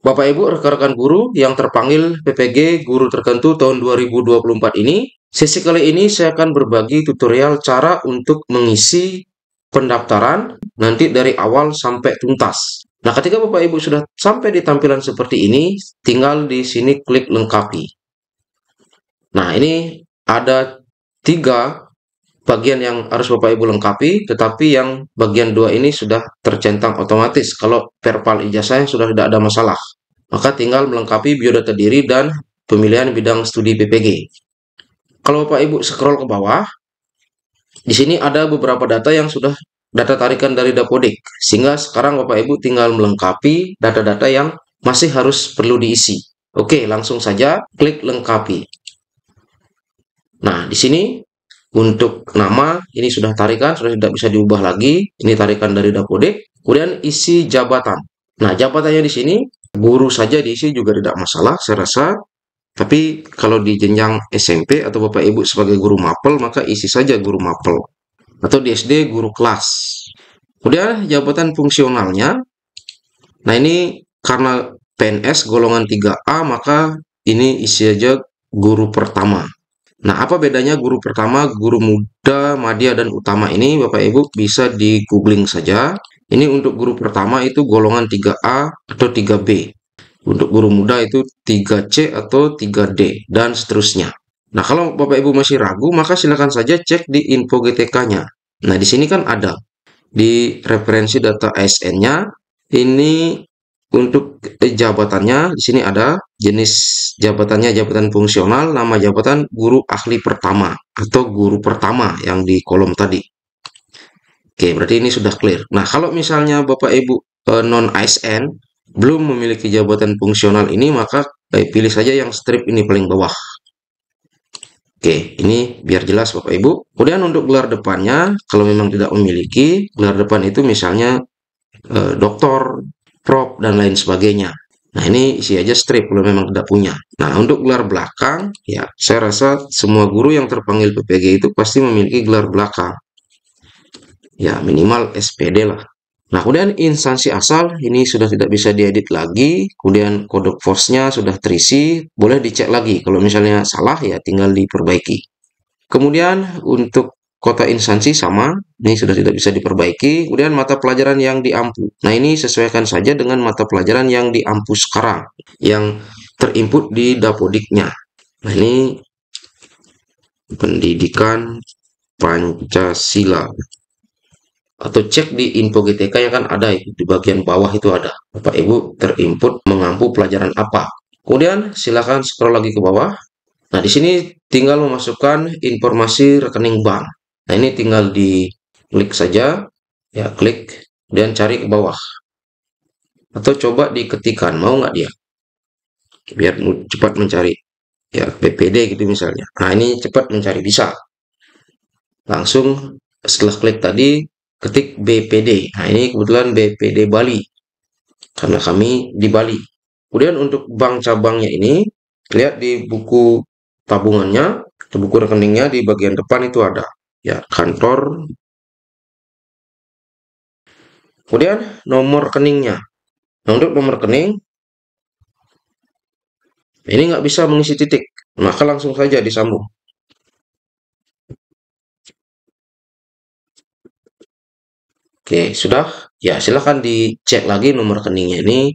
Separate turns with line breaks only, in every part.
Bapak Ibu rekan-rekan guru yang terpanggil PPG Guru Tertentu tahun 2024 ini, sesi kali ini saya akan berbagi tutorial cara untuk mengisi pendaftaran nanti dari awal sampai tuntas. Nah, ketika Bapak Ibu sudah sampai di tampilan seperti ini, tinggal di sini klik lengkapi. Nah, ini ada 3 bagian yang harus Bapak Ibu lengkapi, tetapi yang bagian 2 ini sudah tercentang otomatis. Kalau perpal ijazahnya sudah tidak ada masalah, maka tinggal melengkapi biodata diri dan pemilihan bidang studi PPG. Kalau Bapak Ibu scroll ke bawah, di sini ada beberapa data yang sudah data tarikan dari Dapodik, sehingga sekarang Bapak Ibu tinggal melengkapi data-data yang masih harus perlu diisi. Oke, langsung saja klik lengkapi. Nah, di sini untuk nama, ini sudah tarikan, sudah tidak bisa diubah lagi. Ini tarikan dari Dapodik. Kemudian isi jabatan. Nah, jabatannya di sini, guru saja diisi juga tidak masalah, saya rasa. Tapi kalau di jenjang SMP atau Bapak Ibu sebagai guru mapel, maka isi saja guru mapel. Atau di SD, guru kelas. Kemudian jabatan fungsionalnya. Nah, ini karena PNS golongan 3A, maka ini isi aja guru pertama. Nah, apa bedanya guru pertama, guru muda, madya, dan utama ini? Bapak Ibu bisa di googling saja. Ini untuk guru pertama itu golongan 3A atau 3B. Untuk guru muda itu 3C atau 3D, dan seterusnya. Nah, kalau Bapak Ibu masih ragu, maka silakan saja cek di info GTK-nya. Nah, di sini kan ada. Di referensi data ASN-nya, ini untuk jabatannya, di sini ada jenis jabatannya jabatan fungsional, nama jabatan guru ahli pertama atau guru pertama yang di kolom tadi. Oke, berarti ini sudah clear. Nah, kalau misalnya Bapak Ibu non ASN belum memiliki jabatan fungsional ini, maka pilih saja yang strip ini paling bawah. Oke, ini biar jelas Bapak Ibu. Kemudian untuk gelar depannya, kalau memang tidak memiliki, gelar depan itu misalnya doktor, prof, dan lain sebagainya. Nah, ini isi aja strip kalau memang tidak punya. Nah, untuk gelar belakang, ya saya rasa semua guru yang terpanggil PPG itu pasti memiliki gelar belakang. Ya, minimal SPD lah. Nah, kemudian instansi asal, ini sudah tidak bisa diedit lagi. Kemudian kode force-nya sudah terisi, boleh dicek lagi. Kalau misalnya salah, ya tinggal diperbaiki. Kemudian untuk kota instansi sama, ini sudah tidak bisa diperbaiki. Kemudian mata pelajaran yang diampu. Nah, ini sesuaikan saja dengan mata pelajaran yang diampu sekarang, yang terinput di Dapodiknya. Nah, ini pendidikan Pancasila. Atau cek di info GTK yang kan ada di bagian bawah itu ada. Bapak Ibu terinput mengampu pelajaran apa. Kemudian silakan scroll lagi ke bawah. Nah, di sini tinggal memasukkan informasi rekening bank. Nah, ini tinggal diklik saja, ya klik, dan cari ke bawah. Atau coba diketikkan, mau nggak dia? Biar cepat mencari. Ya, PPD gitu misalnya. Nah, ini cepat mencari, bisa. Langsung setelah klik tadi, ketik BPD. Nah, ini kebetulan BPD Bali. Karena kami di Bali. Kemudian untuk bank cabangnya ini, lihat di buku tabungannya, di buku rekeningnya di bagian depan itu ada ya kantor. Kemudian nomor rekeningnya. Nah, untuk nomor rekening ini nggak bisa mengisi titik, maka langsung saja disambung. Oke, sudah. Ya, silahkan dicek lagi nomor rekeningnya ini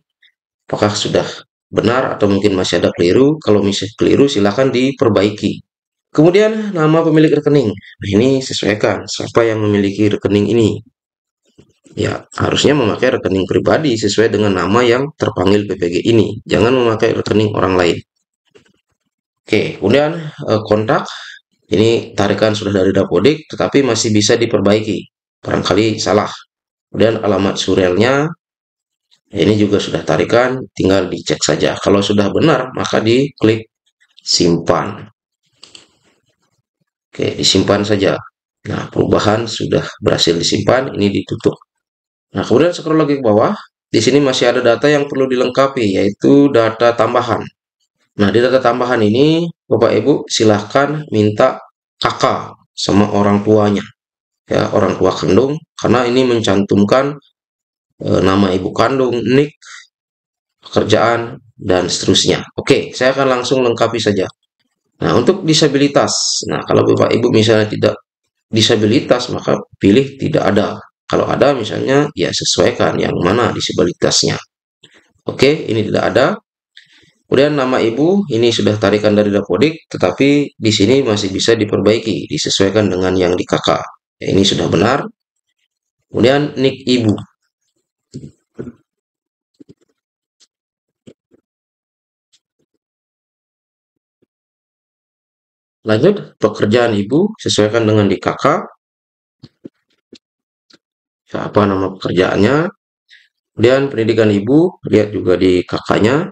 apakah sudah benar atau mungkin masih ada keliru. Kalau masih keliru, silahkan diperbaiki. Kemudian nama pemilik rekening. Nah, ini sesuaikan siapa yang memiliki rekening ini. Ya, harusnya memakai rekening pribadi sesuai dengan nama yang terpanggil PPG ini. Jangan memakai rekening orang lain. Oke, kemudian kontak. Ini tarikan sudah dari Dapodik, tetapi masih bisa diperbaiki. Barangkali salah. Kemudian alamat surelnya. Ini juga sudah tarikan, tinggal dicek saja. Kalau sudah benar, maka diklik simpan. Oke, disimpan saja. Nah, perubahan sudah berhasil disimpan, ini ditutup. Nah, kemudian scroll lagi ke bawah. Di sini masih ada data yang perlu dilengkapi, yaitu data tambahan. Nah, di data tambahan ini, Bapak Ibu silahkan minta kakak sama orang tuanya. Ya, orang tua kandung, karena ini mencantumkan nama ibu kandung, nik, pekerjaan, dan seterusnya. Oke, saya akan langsung lengkapi saja. Nah, untuk disabilitas. Nah, kalau Bapak Ibu misalnya tidak disabilitas, maka pilih tidak ada. Kalau ada misalnya, ya sesuaikan yang mana disabilitasnya. Oke, ini tidak ada. Kemudian nama ibu ini sudah tarikan dari Dapodik, tetapi di sini masih bisa diperbaiki, disesuaikan dengan yang di KK. Ya, ini sudah benar. Kemudian nik ibu. Lanjut, pekerjaan ibu sesuaikan dengan di KK. Apa nama pekerjaannya? Kemudian pendidikan ibu, lihat juga di KK-nya,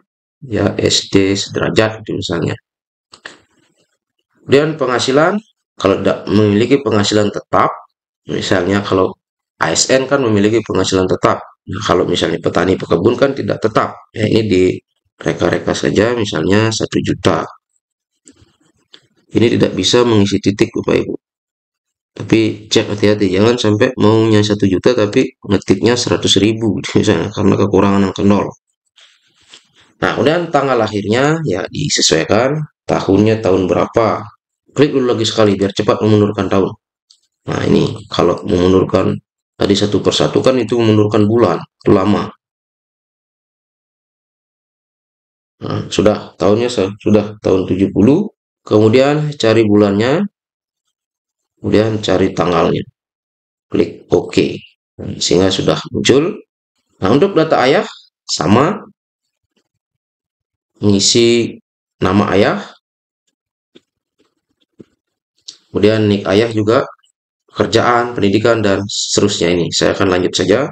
ya SD sederajat itu misalnya. Kemudian penghasilan, kalau tidak memiliki penghasilan tetap, misalnya kalau ASN kan memiliki penghasilan tetap. Nah, kalau misalnya petani pekebun kan tidak tetap. Ya, ini di reka-reka saja misalnya 1 juta. Ini tidak bisa mengisi titik Bapak Ibu. Tapi cek hati-hati, jangan sampai maunya 1 juta tapi ngetiknya 100.000 misalnya karena kekurangan angka 0. Nah, kemudian tanggal lahirnya ya disesuaikan, tahunnya tahun berapa. Klik dulu lagi sekali biar cepat memundurkan tahun. Nah, ini kalau memundurkan tadi satu persatu kan itu memundurkan bulan, itu lama. Nah, sudah tahunnya sudah tahun 70, kemudian cari bulannya, kemudian cari tanggalnya. Klik OK. Sehingga sudah muncul. Nah, untuk data ayah sama, mengisi nama ayah, kemudian nik ayah juga, pekerjaan, pendidikan, dan seterusnya ini. Saya akan lanjut saja.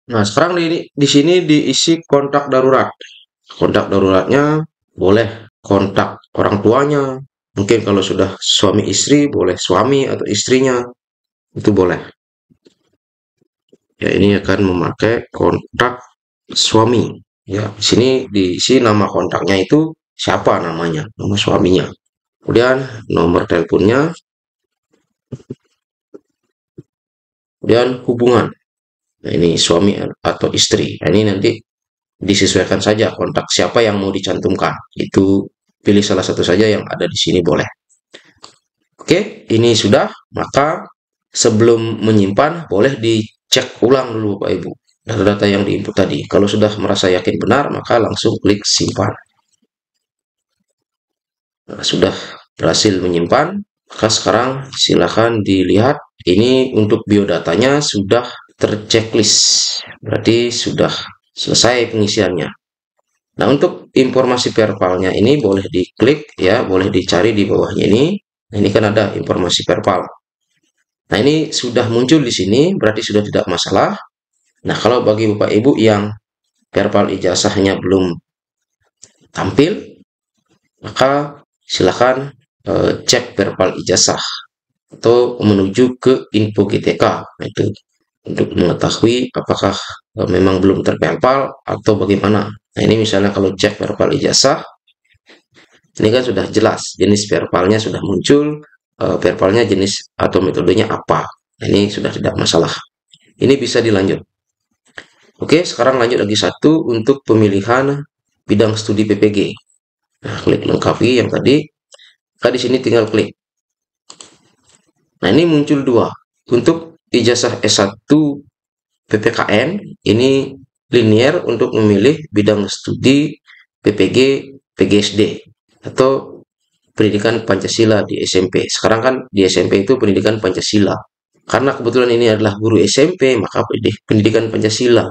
Nah, sekarang di sini diisi kontak darurat. Kontak daruratnya boleh kontak orang tuanya. Mungkin kalau sudah suami istri, boleh suami atau istrinya. Itu boleh. Ya, ini akan memakai kontak suami. Ya, di sini diisi nama kontaknya itu siapa namanya, nama suaminya. Kemudian nomor teleponnya, kemudian hubungan. Nah, ini suami atau istri. Nah, ini nanti disesuaikan saja kontak siapa yang mau dicantumkan. Itu pilih salah satu saja yang ada di sini boleh. Oke, ini sudah. Maka sebelum menyimpan boleh dicek ulang dulu Bapak Ibu data-data yang diinput tadi. Kalau sudah merasa yakin benar, maka langsung klik simpan. Nah, sudah berhasil menyimpan, maka sekarang silakan dilihat. Ini untuk biodatanya sudah terchecklist, berarti sudah selesai pengisiannya. Nah, untuk informasi perpalnya ini boleh diklik ya, boleh dicari di bawahnya ini. Nah, ini kan ada informasi perpal. Nah, ini sudah muncul di sini, berarti sudah tidak masalah. Nah, kalau bagi Bapak Ibu yang perpal ijazahnya belum tampil, maka silakan cek perpal ijazah atau menuju ke info GTK. Nah, itu untuk mengetahui apakah memang belum terperpal atau bagaimana. Nah, ini misalnya kalau cek perpal ijazah, ini kan sudah jelas jenis perpalnya sudah muncul, perpalnya jenis atau metodenya apa. Nah, ini sudah tidak masalah. Ini bisa dilanjut. Oke, sekarang lanjut lagi satu untuk pemilihan bidang studi PPG. Nah, klik lengkapi yang tadi. Maka di sini tinggal klik. Nah, ini muncul dua. Untuk ijazah S1 PPKN, ini linear untuk memilih bidang studi PPG, PGSD, atau pendidikan Pancasila di SMP. Sekarang kan di SMP itu pendidikan Pancasila. Karena kebetulan ini adalah guru SMP, maka pendidikan Pancasila.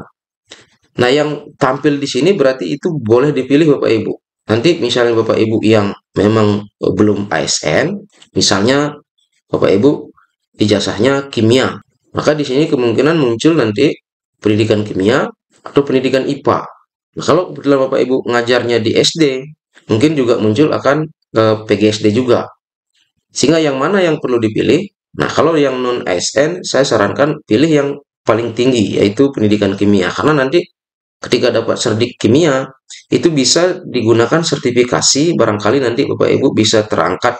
Nah, yang tampil di sini berarti itu boleh dipilih Bapak Ibu. Nanti misalnya Bapak Ibu yang memang belum ASN, misalnya Bapak Ibu ijazahnya kimia, maka di sini kemungkinan muncul nanti pendidikan kimia atau pendidikan IPA. Nah, kalau kebetulan Bapak Ibu ngajarnya di SD, mungkin juga muncul akan PGSD juga. Sehingga yang mana yang perlu dipilih? Nah, kalau yang non ASN, saya sarankan pilih yang paling tinggi, yaitu pendidikan kimia. Karena nanti ketika dapat serdik kimia, itu bisa digunakan sertifikasi, barangkali nanti Bapak Ibu bisa terangkat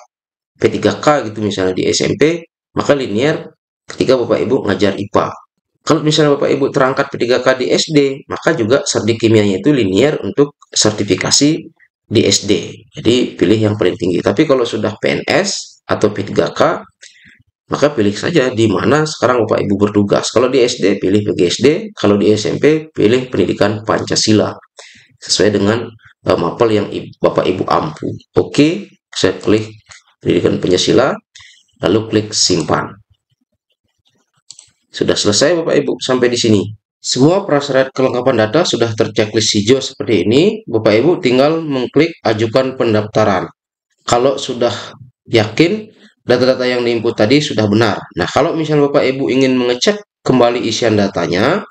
P3K gitu misalnya di SMP, maka linear ketika Bapak Ibu ngajar IPA. Kalau misalnya Bapak Ibu terangkat P3K di SD, maka juga serdik kimianya itu linear untuk sertifikasi di SD. Jadi pilih yang paling tinggi. Tapi kalau sudah PNS atau P3K, maka pilih saja di mana sekarang Bapak Ibu bertugas. Kalau di SD, pilih PGSD. Kalau di SMP, pilih pendidikan Pancasila. Sesuai dengan mapel yang Bapak Ibu ampu. Oke, saya klik pendidikan Pancasila, lalu klik simpan. Sudah selesai Bapak Ibu sampai di sini. Semua prasyarat kelengkapan data sudah terchecklist hijau seperti ini. Bapak Ibu tinggal mengklik ajukan pendaftaran. Kalau sudah yakin data-data yang diinput tadi sudah benar. Nah, kalau misalnya Bapak Ibu ingin mengecek kembali isian datanya,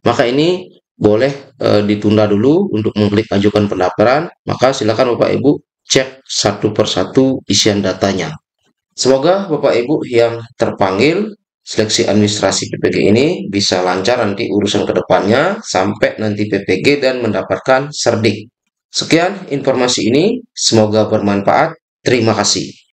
maka ini boleh ditunda dulu untuk mengklik ajukan pendaftaran. Maka silakan Bapak Ibu cek satu persatu isian datanya. Semoga Bapak Ibu yang terpanggil seleksi administrasi PPG ini bisa lancar nanti urusan kedepannya sampai nanti PPG dan mendapatkan serdik. Sekian informasi ini, semoga bermanfaat. Terima kasih.